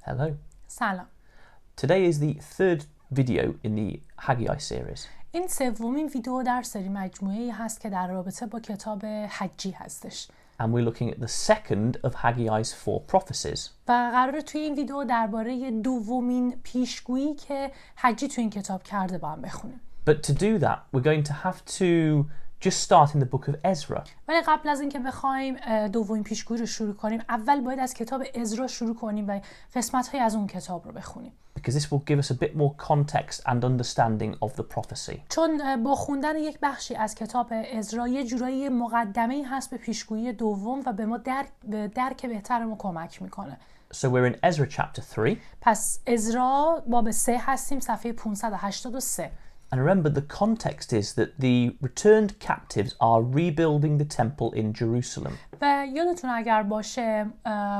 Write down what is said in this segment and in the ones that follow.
Hello. سلام. Today is the third video in the Haggai series. این سومین ویدیو در سری مجموعه‌ای هست که در رابطه با کتاب حجی هستش. And we're looking at the second of Haggai's 4 prophecies. و قراره توی این ویدیو درباره دومین پیشگویی که حجی توی این کتاب کرده با هم بخونیم. But to do that, we're going to have to just start in the book of Ezra. ولی قبل از اینکه بخوایم دومین پیشگویی رو شروع کنیم، اول باید از کتاب عزرا شروع کنیم و قسمت‌های از اون کتاب رو بخونیم. Because this will give us a bit more context and understanding of the prophecy. چون با خوندن یک بخشی از کتاب عزرا یه جورایی مقدمه‌ای هست به پیشگویی دوم و به ما درک بهتر ما کمک میکنه. So we're in Ezra chapter 3. پس عزرا باب 3 هستیم، صفحه 583. And remember, the context is that the returned captives are rebuilding the temple in Jerusalem. و یادتون اگر باشه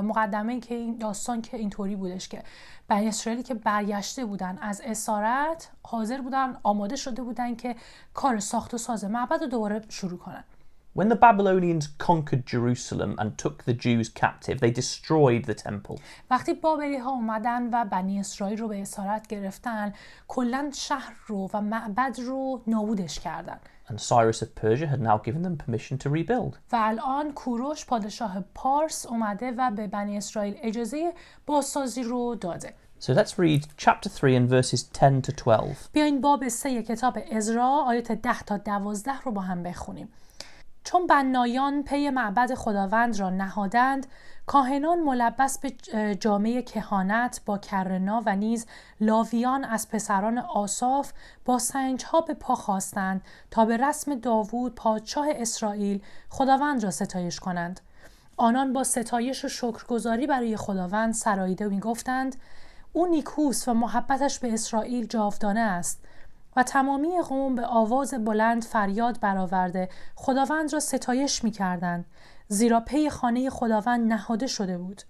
مقدمه که این داستان که اینطوری بودش که بنی اسرائیلی که برگشته بودن از اسارت حاضر بودن، آماده شده بودن که کار ساخت و ساز معبد رو دوباره شروع کنن. When the Babylonians conquered Jerusalem and took the Jews captive, they destroyed the temple. وقتی بابلی ها اومدن و بنی اسرائیل رو به اسارت گرفتن، کلاً شهر رو و معبد رو نابودش کردن. And Cyrus of Persia had now given them permission to rebuild. و الان کوروش پادشاه پارس اومده و به بنی اسرائیل اجازه بازسازی رو داده. So let's read chapter 3 and verses 10 to 12. بیاین باب 3 کتاب عزرا آیات 10 تا 12 رو با هم بخونیم. چون بنایان پی معبد خداوند را نهادند، کاهنان ملبس به جامه کهانت با کرنا و نیز لاویان از پسران آساف با سنجها به پا خواستند تا به رسم داوود پادشاه اسرائیل خداوند را ستایش کنند. آنان با ستایش و شکرگزاری برای خداوند سراییده می گفتند او نیکوست و محبتش به اسرائیل جاودانه است. و تمامی قوم به آواز بلند فریاد برآورده خداوند را ستایش می کردند، زیرا پی خانه خداوند نهاده شده بود.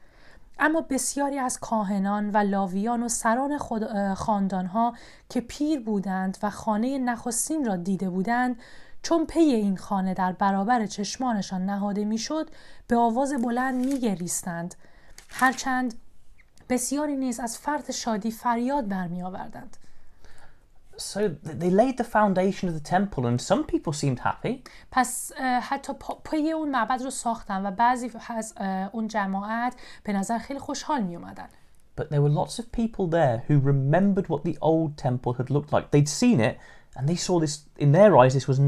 اما بسیاری از کاهنان و لاویان و سران خاندانها که پیر بودند و خانه نخستین را دیده بودند، چون پی این خانه در برابر چشمانشان نهاده می شد، به آواز بلند می گریستند. هرچند بسیاری نیز از فرط شادی فریاد برمی آوردند. So they laid the foundation of the temple and some people seemed happy. پس حتی پای اون معبد رو ساختن و بعضی از اون جماعت به نظر خیلی خوشحال می اومدن. But there were lots of people there who remembered what the old temple had looked like. They'd seen it and they saw this, in their eyes, this was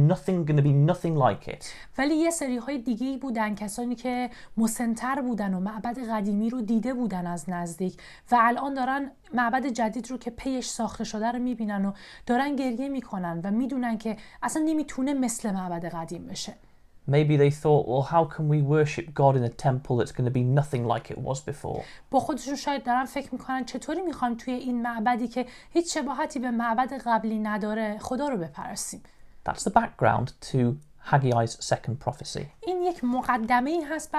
going to be nothing like it. ولی یه سری های دیگه‌ای بودن، کسانی که مسن‌تر بودن و معبد قدیمی رو دیده بودن از نزدیک و الان دارن معبد جدید رو که پیش ساخته شده رو میبینن و دارن گریه میکنن و میدونن که اصلا نمیتونه مثل معبد قدیم بشه. Maybe they thought, well, how can we worship God in a temple that's going to be nothing like it was before? با خودشون شاید دارن فکر میکنن چطوری میخوایم توی این معبدی که هیچ شباهتی به معبد قبلی نداره خدا رو بپرستیم. That's the background to Haggai's second prophecy. این یک مقدمه‌ای هست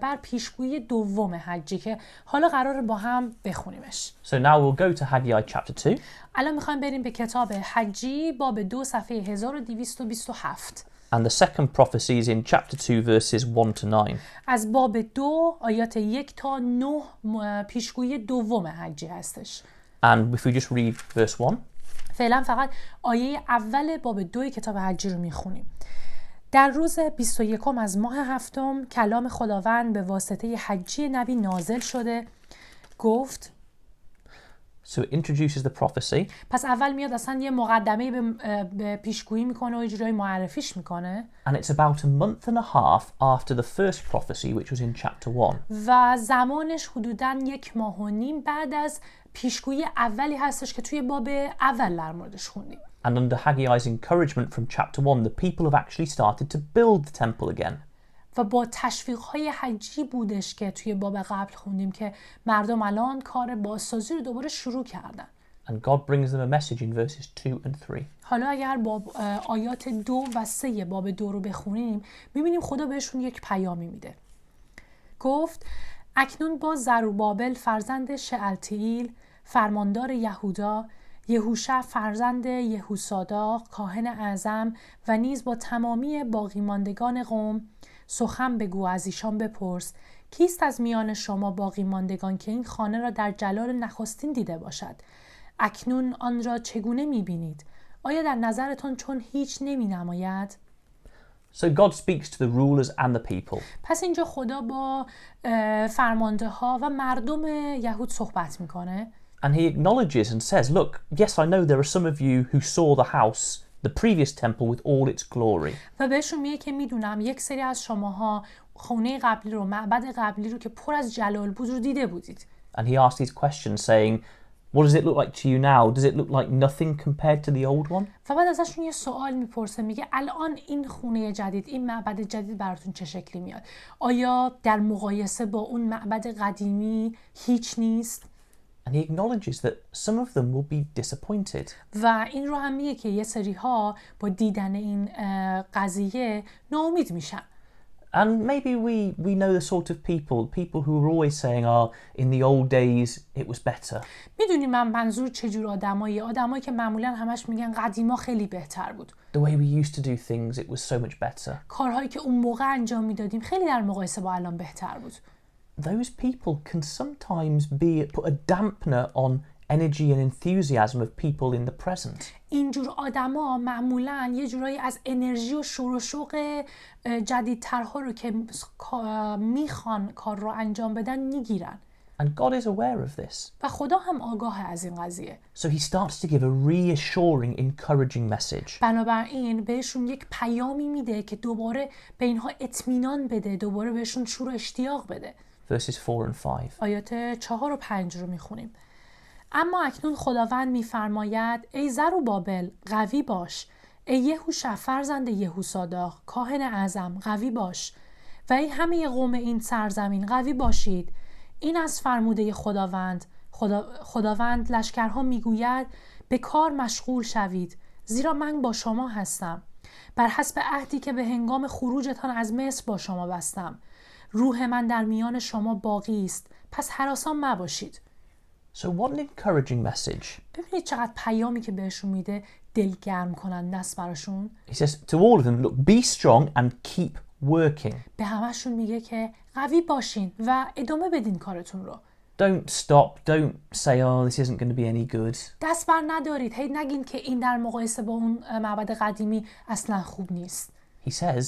بر پیشگویی دوم حجی که حالا قراره با هم بخونیمش. So now we'll go to Haggai chapter 2. الان میخوایم بریم به کتاب حجی باب 2 صفحه 1227. And the second prophecy is in chapter 2 verses 1 to 9. از باب 2 آیات 1 تا 9 پیشگویی دوم حجی هستش. And if we just read verse 1. فعلا فقط آیه اول باب 2 کتاب حجی رو میخونیم. در روز 21 از ماه هفتم کلام خداوند به واسطه حجی نبی نازل شده، گفت. So it introduces the prophecy. پس اول میاد اصلا یه مقدمه به پیشگویی میکنه و اجرای معرفیش میکنه. And it's about a month and a half after the first prophecy, which was in chapter 1. و زمانش حدوداً 1.5 ماه بعد از پیشگویی اولی هستش که توی باب اول در موردش خوندیم. And under Haggai's encouragement from chapter 1, the people have actually started to build the temple again. و با تشویق‌های حجی بودش که توی باب قبل خوندیم که مردم الان کار بازسازی رو دوباره شروع کردن. And God brings them a message in verses 2 and 3. حالا اگر با آیات 2 و 3 باب 2 رو بخونیم می‌بینیم خدا بهشون یک پیامی میده. گفت اکنون با زروبابل فرزند شعلتیل فرماندار یهودا، یهوشع فرزند یهوساداق کاهن اعظم و نیز با تمامی باقی ماندگان قوم سخن بگو از ایشان بپرس کیست از میان شما باقی ماندگان که این خانه را در جلال نخستین دیده باشد؟ اکنون آن را چگونه می‌بینید؟ آیا در نظرتان چون هیچ نمی‌نماید؟ So God speaks to the rulers and the people. پس اینجا خدا با فرمانده ها و مردم یهود صحبت میکنه. And he acknowledges and says, look, yes, I know there are some of you who saw the house, the previous temple with all its glory. و بهشون میگه که میدونم یک سری از شماها خونه قبلی رو، معبد قبلی رو که پر از جلال بود رو دیده بودید. And he asks these questions saying, what does it look like to you now? Does it look like nothing compared to the old one? و بعد ازشون یه سوال میپرسه، میگه الان این خونه جدید، این معبد جدید براتون چه شکلی میاد؟ آیا در مقایسه با اون معبد قدیمی هیچ نیست؟ And he acknowledges that some of them will be disappointed. و این رو هم میگه که یه سری ها با دیدن این قضیه ناامید میشن. And maybe we know the sort of people who are always saying, in the old days it was better. میدونی من منظور چجور آدمایی که معمولا همش میگن قدیما خیلی بهتر بود. The way we used to do things, it was so much better. کارهایی که اون موقع انجام میدادیم خیلی در مقایسه با الان بهتر بود. Those people can sometimes put a dampener on energy and enthusiasm of people in the present. اینجور آدما معمولاً یه جورایی از انرژی و شور و شوق جدیدترها رو که میخوان کار رو انجام بدن میگیرن. And God is aware of this. و خدا هم آگاه از این قضیه. So he starts to give a reassuring, encouraging message. بنابراین بهشون یک پیامی میده که دوباره به اینها اطمینان بده، دوباره بهشون شور و اشتیاق بده. Verses 4 and 5. آیات 4 و 5 رو میخونیم. اما اکنون خداوند میفرماید ای زروبابل قوی باش، ای یهوشع فرزند یهوساداق کاهن اعظم قوی باش، و ای همه قوم این سرزمین قوی باشید. این از فرموده خداوند لشکرها میگوید به کار مشغول شوید، زیرا من با شما هستم، بر حسب عهدی که به هنگام خروجتان از مصر با شما بستم. روح من در میان شما باقی است، پس هراسان مباشید. So what an encouraging message. ببینید چقدر پیامی که بهشون میده دلگرم کننده است براشون. He says to all of them, look, be strong and keep working. به همشون میگه که قوی باشین و ادامه بدین کارتون رو. Don't stop, don't say, this isn't going to be any good. دست بر ندارید، هی نگین که این در مقایسه با اون معبد قدیمی اصلا خوب نیست. He says,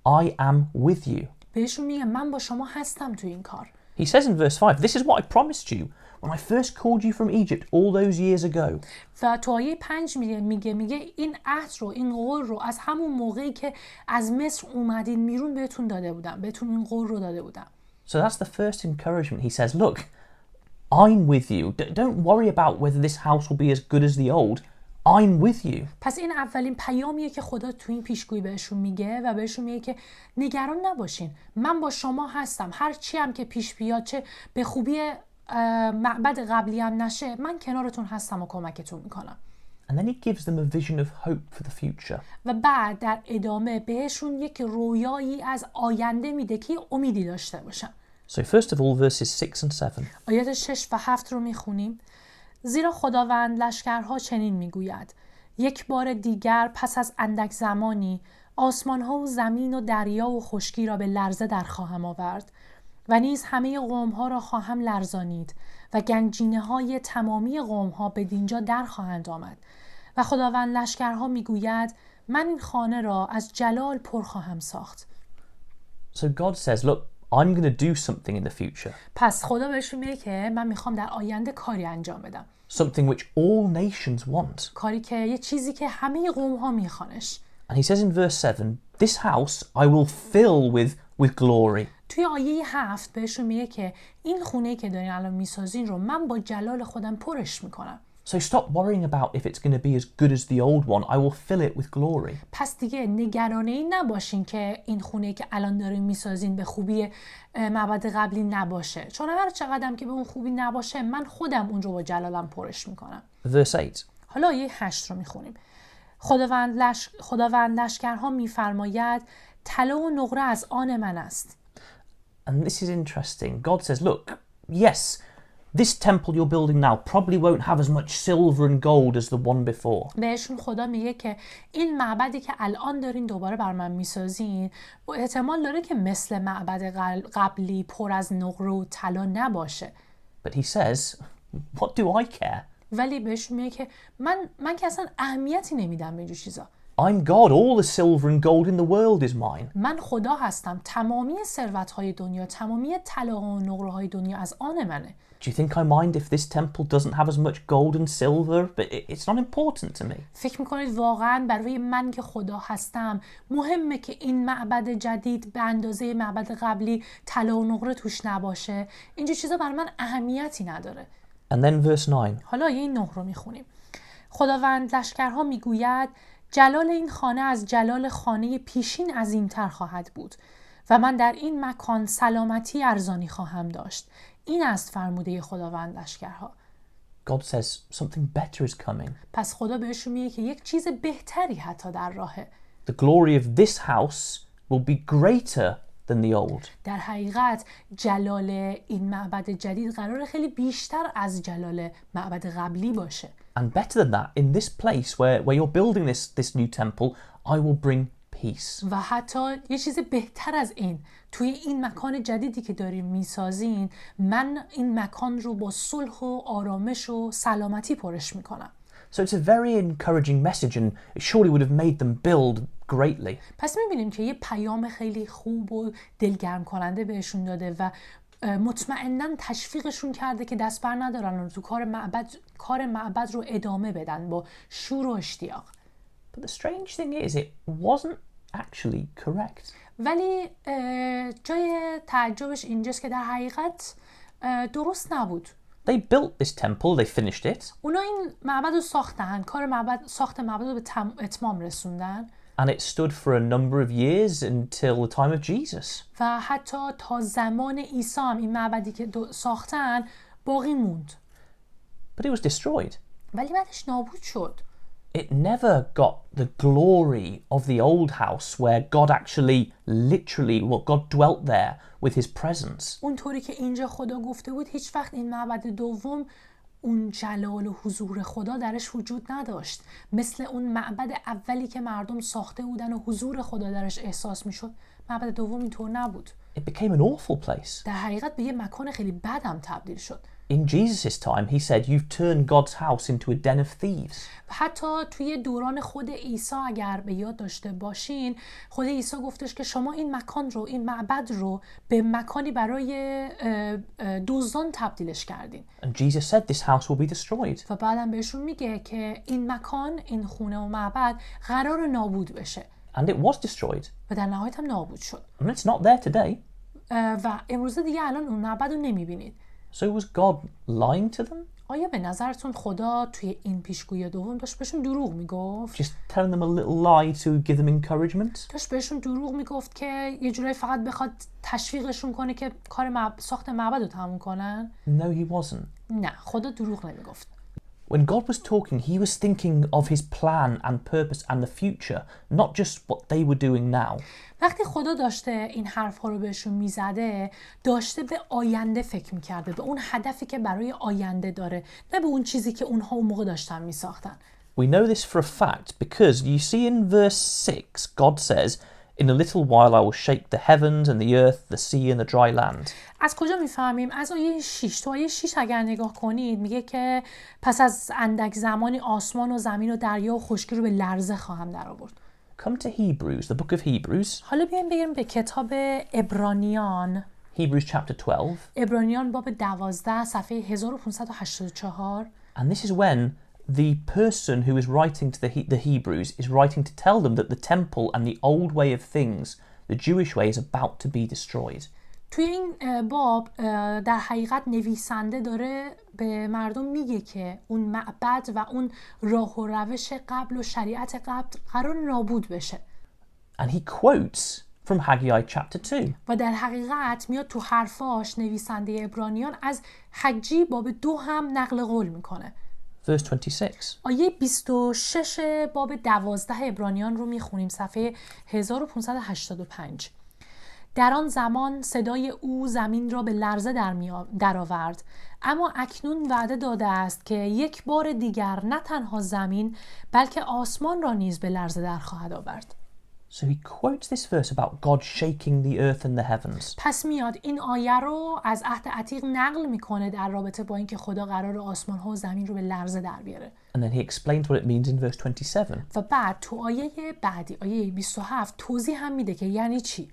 I am with you. بهشون میگه من با شما هستم تو این کار. He says in verse 5, this is what I promised you when I first called you from Egypt all those years ago. و تو آیه 5 میگه این عهد رو، این قول رو از همون موقعی که از مصر اومدین بیرون بهتون داده بودم، بهتون این قول رو داده بودم. So that's the first encouragement. He says, look, I'm with you. Don't worry about whether this house will be as good as the old. I'm with you. پس این اولین پیامیه که خدا تو این پیشگویی بهشون میگه و بهشون میگه که نگران نباشین، من با شما هستم، هر چی هم که پیش بیاد، چه به خوبی معبد قبلی هم نشه، من کنارتون هستم و کمکتون میکنم. And then he gives them a vision of hope for the future. و بعد در ادامه بهشون یک رویایی از آینده میده که امیدی داشته باشن. So first of all, verses 6 and 7. آیات 6 و 7 رو میخونیم. زیرا خداوند لشکرها چنین میگوید، یک بار دیگر پس از اندک زمانی آسمانها و زمین و دریا و خشکی را به لرزه در خواهم آورد و نیز همه قومها را خواهم لرزانید و گنجینه های تمامی قومها به دینجا در خواهند آمد. و خداوند لشکرها میگوید من این خانه را از جلال پر خواهم ساخت. So God says, look, I'm going to do something in the future. پس خدا بهشون میگه که من میخوام در آینده کاری انجام بدم. Something which all nations want. کاری که یه چیزی که همه قومها میخوانش. And he says in verse 7, this house I will fill with glory. توی آیه 7 بهشون میگه که این خونه‌ای که دارین الان میسازین رو من با جلال خودم پرش میکنم. So stop worrying about if it's going to be as good as the old one. I will fill it with glory. پس دیگه نگرانی نباشین که این خونه‌ای که الان دارین میسازین به خوبی معبد قبلی نباشه. چون هر چقدرم که به اون خوبی نباشه من خودم اون رو با جلالم پرش میکنم. Verse 8. حالا آیه 8 رو میخونیم. خداوند لشکرها میفرماید طلا و نقره از آن من است. And this is interesting. God says, look, yes, this temple you're building now probably won't have as much silver and gold as the one before. بهشون خدا میگه که این معبدی که الان دارین دوباره بر من میسازین احتمال داره که مثل معبد قبلی پر از نقره و طلا نباشه. But he says, what do I care? ولی بهشون میگه که من که اصلا اهمیتی نمیدم به اینجور چیزا. I'm God. All the silver and gold in the world is mine. من خدا هستم. تمامی ثروت‌های دنیا، تمامی طلا و نقره‌های دنیا از آن منه. Do you think I mind if this temple doesn't have as much gold and silver? But it's not important to me. فکر میکنید واقعا برای من که خدا هستم مهمه که این معبد جدید به اندازه معبد قبلی طلا و نقره توش نباشه؟ اینجور چیزا برای من اهمیتی نداره. And then verse 9. حالا این 9 رو میخونیم. خداوند لشکرها میگوید جلال این خانه از جلال خانه پیشین عظیم‌تر خواهد بود و من در این مکان سلامتی ارزانی خواهم داشت. این است فرموده خداوند لشکرها. God says something better is coming. پس خدا بهشون میگه که یک چیز بهتری حتی در راهه. The glory of this house will be greater than the old. در حقیقت جلال این معبد جدید قراره خیلی بیشتر از جلال معبد قبلی باشه. And better than that, in this place where you're building this new temple, I will bring peace. و حتی یه چیز بهتر از این، توی این مکان جدیدی که داریم میسازین، من این مکان رو با صلح و آرامش و سلامتی پرش میکنم. So it's a very encouraging message and it surely would have made them build greatly. پس میبینیم که یه پیام خیلی خوب و دلگرم کننده بهشون داده و مطمئناً تشویقشون کرده که دست بر ندارن و تو کار معبد رو ادامه بدن با شور و اشتیاق. But the strange thing is it wasn't actually correct. ولی جای تعجبش اینجاست که در حقیقت درست نبود. They built this temple, they finished it. اونا این معبد رو ساختن، ساخت معبد رو به اتمام رسوندن. And it stood for a number of years until the time of Jesus. و حتی تا زمان عیسی هم این معبدی که ساختن باقی موند. But it was destroyed. ولی بعدش نابود شد. It never got the glory of the old house where God actually, literally, God dwelt there with his presence. اونطوری که اینجا خدا گفته بود هیچ وقت این معبد دوم اون جلال و حضور خدا درش وجود نداشت. مثل اون معبد اولی که مردم ساخته بودن و حضور خدا درش احساس میشد، معبد دوم اینطور نبود. It became an awful place. در حقیقت به یه مکان خیلی بدم تبدیل شد. In Jesus' time, he said, you've turned God's house into a den of thieves. حتی توی دوران خود عیسی اگر به یاد داشته باشین، خود عیسی گفتش که شما این مکان رو، این معبد رو به مکانی برای دزدان تبدیلش کردین. And Jesus said this house will be destroyed. و بعدم بهشون میگه که این مکان، این خونه و معبد قرار نابود بشه. And it was destroyed. و در نهایت هم نابود شد. I mean, it's not there today. و امروزه دیگه الان اون معبد رو نمیبینید. So was God lying to them? آیا به نظرتون خدا توی این پیشگویی دوم داشت بهشون دروغ میگفت؟ Just telling them a little lie to give them encouragement? داشت بهشون دروغ میگفت که یه جورایی فقط بخواد تشویقشون کنه که کار ساخت معبد رو تموم کنن؟ No, he wasn't. نه، خدا دروغ نمیگفت. When God was talking, he was thinking of his plan and purpose and the future, not just what they were doing now. وقتی خدا داشته این حرف‌ها رو بهشون میزده، داشته به آینده فکر میکرده، به اون هدفی که برای آینده داره، نه به اون چیزی که اونها اون موقع داشتن میساختن. We know this for a fact because you see in verse 6, God says, in a little while I will shake the heavens and the earth, the sea and the dry land. از کجا میفهمیم؟ از آیه 6. تو آیه 6 اگر نگاه کنید میگه که پس از اندک زمانی آسمان و زمین و دریا و خشکی رو به لرزه خواهم در آورد. Come to Hebrews, the book of Hebrews. حالا بیایم بگیریم به کتاب عبرانیان. Hebrews chapter 12. عبرانیان باب 12 صفحه 1584. And this is when the person who is writing to the Hebrews is writing to tell them that the temple and the old way of things, the Jewish way, is about to be destroyed. توی این باب در حقیقت نویسنده داره به مردم میگه که اون معبد و اون راه و روش قبل و شریعت قبل قرار نابود بشه. And he quotes from Haggai chapter 2. و در حقیقت میاد تو حرفاش نویسنده عبرانیان از حجی باب 2 هم نقل قول میکنه. Verse 26. آیه 26 باب 12 عبرانیان رو میخونیم صفحه 1585. در آن زمان صدای او زمین را به لرزه درآورد، اما اکنون وعده داده است که یک بار دیگر نه تنها زمین بلکه آسمان را نیز به لرزه در خواهد آورد. So he quotes this verse about God shaking the earth and the heavens. پس میاد این آیه رو از عهد عتیق نقل میکنه در رابطه با اینکه خدا قرار آسمان ها و زمین رو به لرزه در بیاره. And then he explains what it means in verse 27. و بعد تو آیه بعدی، آیه 27 توضیح هم میده که یعنی چی.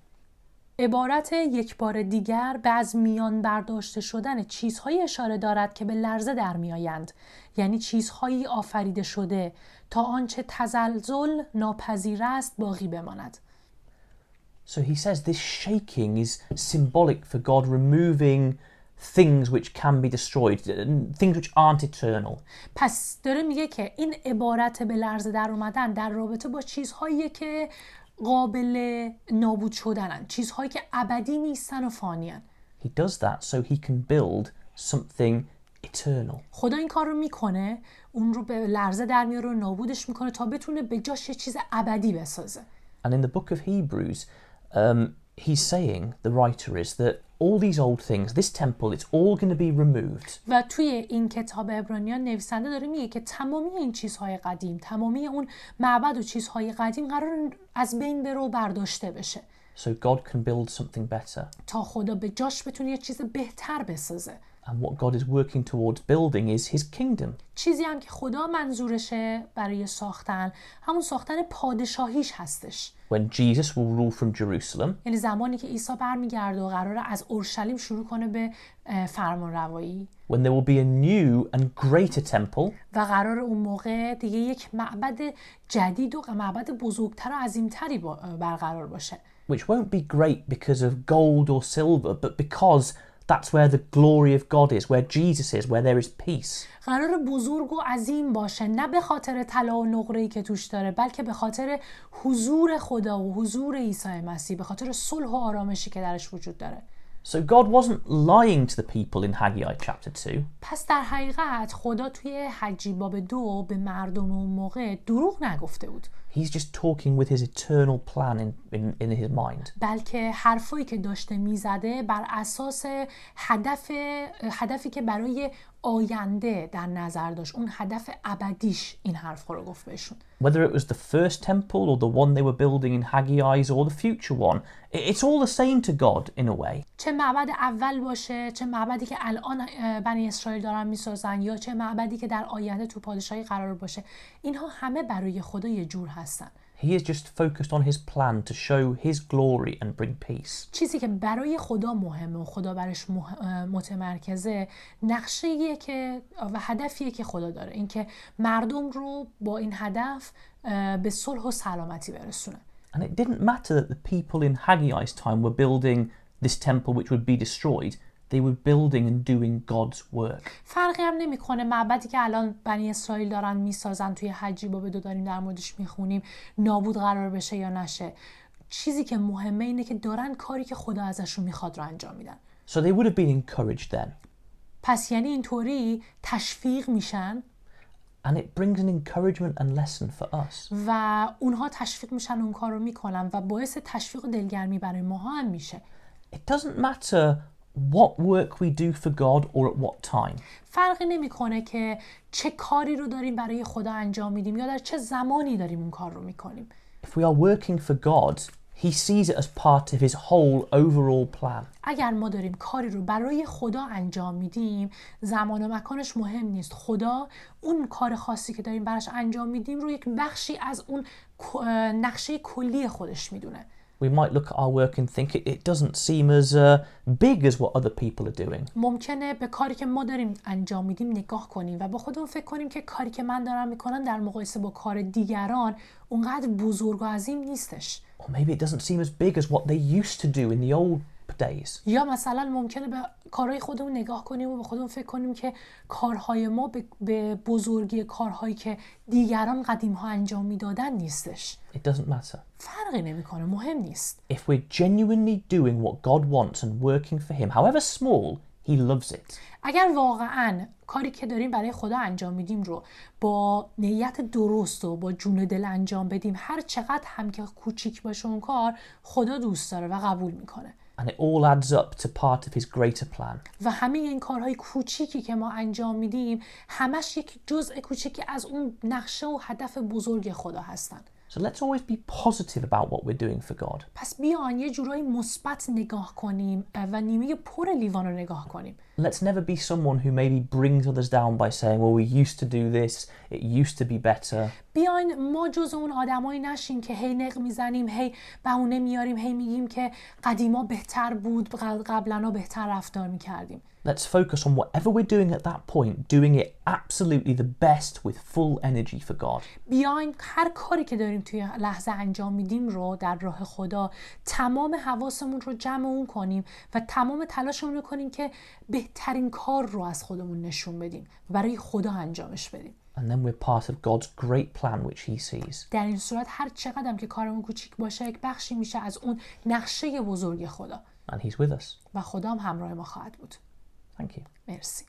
عبارت یک بار دیگر به از میان برداشته شدن چیزهایی اشاره دارد که به لرزه در میآیند، یعنی چیزهایی آفریده شده تا آنچه تزلزل ناپذیر است باقی بماند. So he says this shaking is symbolic for God removing things which can be destroyed, things which aren't eternal. پس داره میگه که این عبارت به لرزه در اومدن در رابطه با چیزهایی که قابل نابود شدنن، چیزهایی که ابدی نیستن و فانیان. He does that so he can build something eternal. خدا این کار رو میکنه، اون رو به لرزه در میاره و نابودش میکنه تا بتونه به جاش یه چیز ابدی بسازه. And in the book of Hebrews, he's saying, the writer is, that all these old things, this temple, it's all going to be removed. و توی این کتاب عبرانیان نویسنده داره میگه که تمامی این چیزهای قدیم، تمامی اون معبد و چیزهای قدیم قرار از بین بره و برداشته بشه. So God can build something better. تا خدا به جاش بتونه یه چیز بهتر بسازه. And what God is working towards building is his kingdom. چیزی هم که خدا منظورشه برای ساختن، همون ساختن پادشاهیش هستش. When Jesus will rule from Jerusalem, یعنی زمانی که عیسی برمیگرده و قراره از اورشلیم شروع کنه به فرمانروایی. when there will be a new and greater temple, و قرار اون موقع دیگه یک معبد جدید و معبد بزرگتر و عظیمتری برقرار باشه. which won't be great because of gold or silver, but because that's where the glory of God is, where Jesus is, where there is peace. قرار بزرگ و عظیم باشه، نه به خاطر طلا و نقره‌ای که توش داره، بلکه به خاطر حضور خدا و حضور عیسی مسیح، به خاطر صلح و آرامشی که درش وجود داره. So God wasn't lying to the people in Haggai chapter 2. پس در حقیقت خدا توی حجی باب 2 به مردم اون موقع دروغ نگفته بود. He's just talking with his eternal plan in his mind. بلکه حرفایی که داشته میزده بر اساس هدفی که برای آینده در نظر داشت، اون هدف ابدیش این حرف رو گفت بهشون. Whether it was the first temple or the one they were building in Haggai's or the future one, it's all the same to God in a way. چه معبد اول باشه، چه معبدی که الان بنی اسرائیل دارن میسازن، یا چه معبدی که در آینده تو پادشاهی قرار باشه، اینها همه برای خدا یه جور هستن. He is just focused on his plan to show his glory and bring peace. چیزی که برای خدا مهمه و خدا برش متمرکزه، نقشه‌ایه که و هدفیه که خدا داره، اینکه مردم رو با این هدف به صلح و سلامتی برسونه. And it didn't matter that the people in Haggai's time were building this temple which would be destroyed. They were building and doing God's work. فرقی هم نمی‌کنه معبدی که الان بنی اسرائیل دارن میسازن توی حجی باب 2 داریم در موردش میخونیم نابود قرار بشه یا نشه. چیزی که مهمه اینه که دارن کاری که خدا ازشون میخواد رو انجام میدن. So they would have been encouraged then. پس یعنی اینطوری تشویق میشن. And it brings an encouragement and lesson for us. و اونها تشویق میشن اون کار رو میکنن و باعث تشویق و دلگرمی برای ما هم میشه. It doesn't matter what work we do for God or at what time. فرقی نمیکنه که چه کاری رو داریم برای خدا انجام میدیم یا در چه زمانی داریم اون کار رو میکنیم. If we are working for God, he sees it as part of his whole overall plan. اگر ما داریم کاری رو برای خدا انجام میدیم، زمان و مکانش مهم نیست. خدا اون کار خاصی که داریم براش انجام میدیم رو یک بخشی از اون نقشه کلی خودش میدونه. We might look at our work and think it doesn't seem as big as what other people are doing. ممکنه به کاری که ما داریم انجام میدیم نگاه کنیم و با خودمون فکر کنیم که کاری که من دارم میکنم در مقایسه با کار دیگران اونقدر بزرگ و عظیم نیستش. Or maybe it doesn't seem as big as what they used to do in the old days. یا مثلا ممکنه به کارهای خودمون نگاه کنیم و به خودمون فکر کنیم که کارهای ما به بزرگی کارهایی که دیگران قدیم ها انجام میدادن نیستش. It doesn't matter. فرقی نمیکنه، مهم نیست. If we're genuinely doing what God wants and working for him, however small, He loves it. اگر واقعاً کاری که داریم برای خدا انجام میدیم رو با نیت درست و با جون دل انجام بدیم، هر چقدر هم که کوچیک باشه اون کار، خدا دوست داره و قبول میکنه. And it all adds up to part of his greater plan. و همه این کارهای کوچیکی که ما انجام میدیم همش یک جزء کوچیکی از اون نقشه و هدف بزرگ خدا هستن. So let's always be positive about what we're doing for God. پس بیان یه جورایی مثبت نگاه کنیم و نیمه پر لیوان رو نگاه کنیم. Let's never be someone who maybe brings others down by saying, well, we used to do this, it used to be better. بیاین ما جز اون آدمایی نشیم که هی نق میزنیم، هی بهونه میاریم، هی میگیم که قدیما بهتر بود، قبلا بهتر رفتار میکردیم. Let's focus on whatever we're doing at that point, doing it absolutely the best with full energy for God. بیاین هر کاری که داریم توی لحظه انجام میدیم رو در راه خدا تمام حواسمون رو جمع اون کنیم و تمام تلاشمون رو کنیم که بهترین کار رو از خودمون نشون بدیم و برای خدا انجامش بدیم. And then we're part of God's great plan which he sees. در این صورت هر چقدر که کارمون کوچیک باشه یک بخشی میشه از اون نقشه بزرگ خدا. And he's with us. و خدا هم همراه ما خواهد بود. Thank you. مرسی.